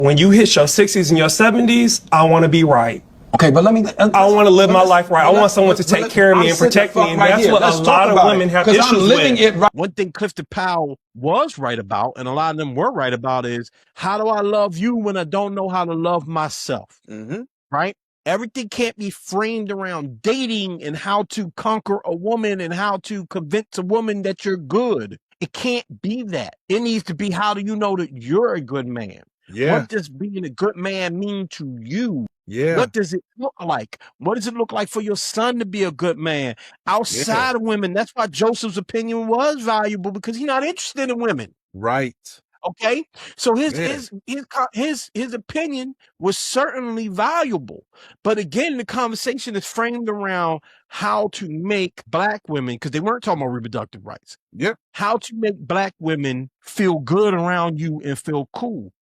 When you hit your 60s and your 70s, I want to be right. Okay, but let me. I want to live my life right. I want someone to take care of me and protect me. And that's what a lot of women have issues with. One thing Clifton Powell was right about, and a lot of them were right about, is how do I love you when I don't know how to love myself? Right? Everything can't be framed around dating and how to conquer a woman and how to convince a woman that you're good. It can't be that. It needs to be, how do you know that you're a good man? Yeah. What does being a good man mean to you? Yeah. What does it look like? What does it look like for your son to be a good man outside of women? That's why Joseph's opinion was valuable, because he's not interested in women. Right. Okay, so his opinion was certainly valuable, but again, the conversation is framed around how to make Black women, because they weren't talking about reproductive rights. Yep. How to make Black women feel good around you and feel cool.